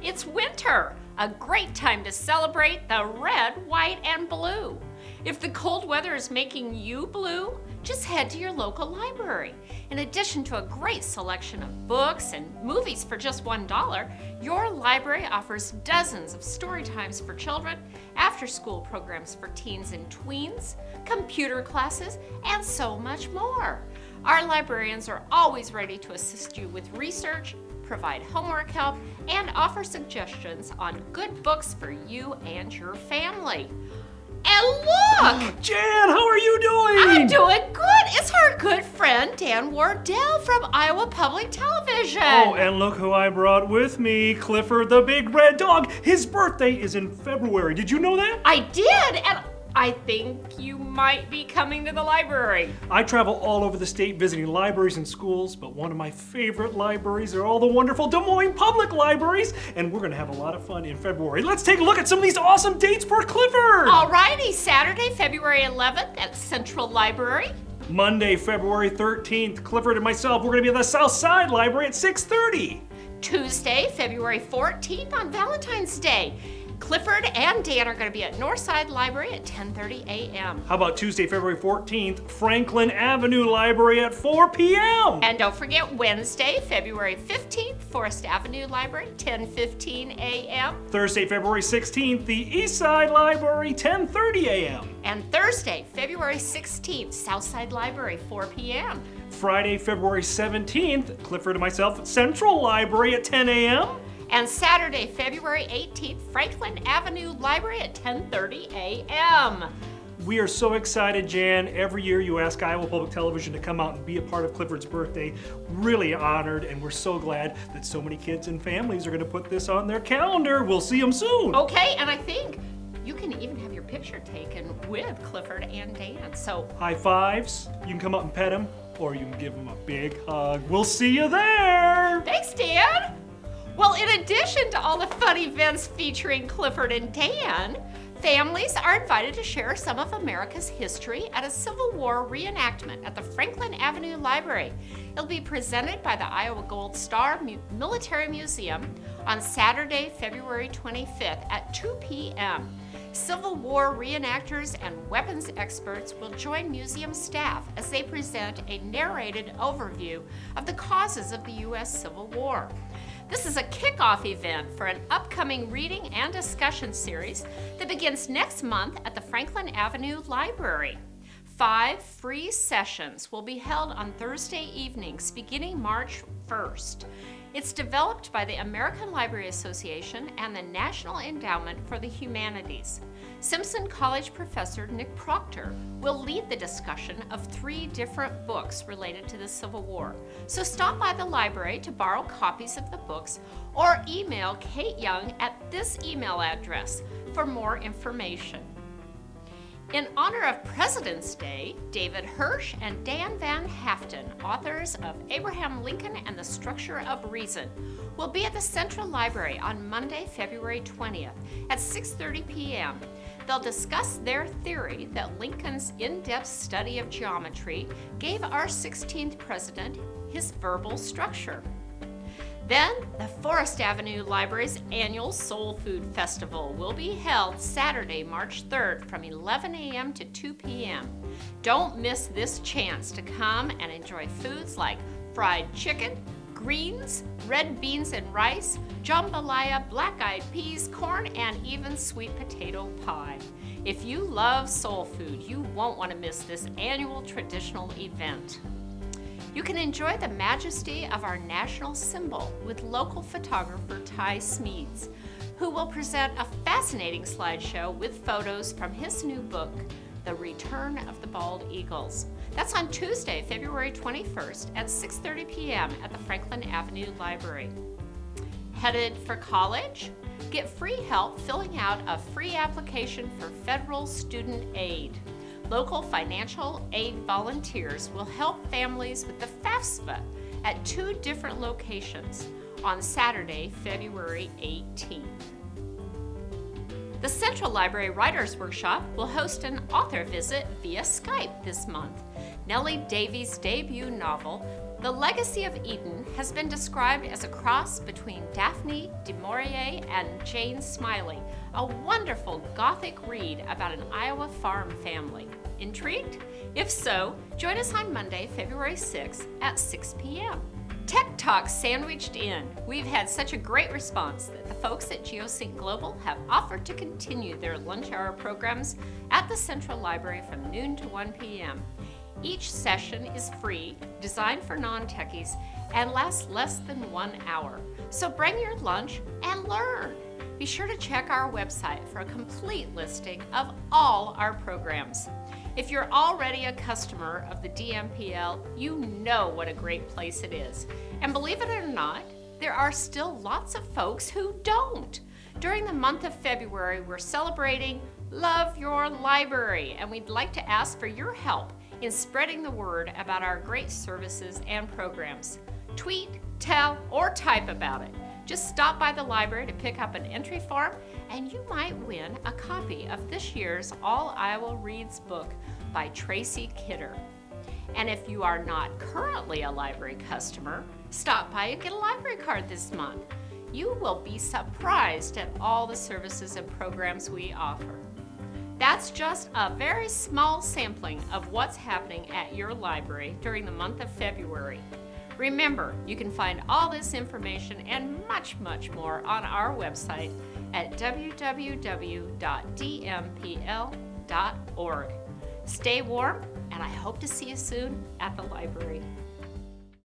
It's winter, a great time to celebrate the red, white, and blue. If the cold weather is making you blue, just head to your local library. In addition to a great selection of books and movies for just $1, your library offers dozens of story times for children, after-school programs for teens and tweens, computer classes, and so much more. Our librarians are always ready to assist you with research, provide homework help, and offer suggestions on good books for you and your family. And look! Jan, how are you doing? I'm doing good. It's our good friend Dan Wardell from Iowa Public Television. Oh, and look who I brought with me, Clifford the big red dog. His birthday is in February. Did you know that? I did, and I think you might be coming to the library. I travel all over the state visiting libraries and schools, but one of my favorite libraries are all the wonderful Des Moines public libraries, and we're gonna have a lot of fun in February. Let's take a look at some of these awesome dates for Clifford. Alrighty, Saturday, February 11th at Central Library. Monday, February 13th, Clifford and myself, we're gonna be at the South Side Library at 6:30. Tuesday, February 14th on Valentine's Day. Clifford and Dan are going to be at Northside Library at 10:30 a.m. How about Tuesday, February 14th, Franklin Avenue Library at 4 p.m. And don't forget Wednesday, February 15th, Forest Avenue Library, 10:15 a.m. Thursday, February 16th, the East Side Library, 10:30 a.m. And Thursday, February 16th, Southside Library, 4 p.m. Friday, February 17th, Clifford and myself at Central Library at 10 a.m. And Saturday, February 18th, Franklin Avenue Library at 10:30 a.m. We are so excited, Jan. Every year you ask Iowa Public Television to come out and be a part of Clifford's birthday. Really honored, and we're so glad that so many kids and families are going to put this on their calendar. We'll see them soon. Okay, and I think you can even have your picture taken with Clifford and Dan. So high fives. You can come up and pet him, or you can give him a big hug. We'll see you there. Thanks, Dan. Well, in addition to all the fun events featuring Clifford and Dan, families are invited to share some of America's history at a Civil War reenactment at the Franklin Avenue Library. It'll be presented by the Iowa Gold Star Military Museum on Saturday, February 25th at 2 p.m. Civil War reenactors and weapons experts will join museum staff as they present a narrated overview of the causes of the U.S. Civil War. This is a kickoff event for an upcoming reading and discussion series that begins next month at the Franklin Avenue Library. 5 free sessions will be held on Thursday evenings beginning March 1st. It's developed by the American Library Association and the National Endowment for the Humanities. Simpson College professor Nick Proctor will lead the discussion of 3 different books related to the Civil War. So stop by the library to borrow copies of the books or email Kate Young at this email address for more information. In honor of President's Day, David Hirsch and Dan Van Haften, authors of Abraham Lincoln and the Structure of Reason, will be at the Central Library on Monday, February 20th at 6:30 p.m. They'll discuss their theory that Lincoln's in-depth study of geometry gave our 16th president his verbal structure. Then, the Forest Avenue Library's annual Soul Food Festival will be held Saturday, March 3rd from 11 a.m. to 2 p.m. Don't miss this chance to come and enjoy foods like fried chicken, greens, red beans and rice, jambalaya, black-eyed peas, corn, and even sweet potato pie. If you love soul food, you won't want to miss this annual traditional event. You can enjoy the majesty of our national symbol with local photographer Ty Smeeds, who will present a fascinating slideshow with photos from his new book, The Return of the Bald Eagles. That's on Tuesday, February 21st at 6:30 p.m. at the Franklin Avenue Library. Headed for college? Get free help filling out a free application for federal student aid. Local financial aid volunteers will help families with the FAFSA at 2 different locations on Saturday, February 18th. The Central Library Writers Workshop will host an author visit via Skype this month. Nellie Davies' debut novel, The legacy of Eden has been described as a cross between Daphne du Maurier and Jane Smiley, a wonderful Gothic read about an Iowa farm family. Intrigued? If so, join us on Monday, February 6th at 6 p.m. Tech Talk sandwiched in. We've had such a great response that the folks at GeoSync Global have offered to continue their lunch hour programs at the Central Library from noon to 1 p.m. Each session is free, designed for non-techies, and lasts less than 1 hour. So bring your lunch and learn. Be sure to check our website for a complete listing of all our programs. If you're already a customer of the DMPL, you know what a great place it is. And believe it or not, there are still lots of folks who don't. During the month of February, we're celebrating Love Your Library, and we'd like to ask for your help in spreading the word about our great services and programs. Tweet, tell, or type about it. Just stop by the library to pick up an entry form and you might win a copy of this year's All Iowa Reads book by Tracy Kidder. And if you are not currently a library customer, stop by and get a library card this month. You will be surprised at all the services and programs we offer. That's just a very small sampling of what's happening at your library during the month of February. Remember, you can find all this information and much, much more on our website at www.dmpl.org. Stay warm, and I hope to see you soon at the library.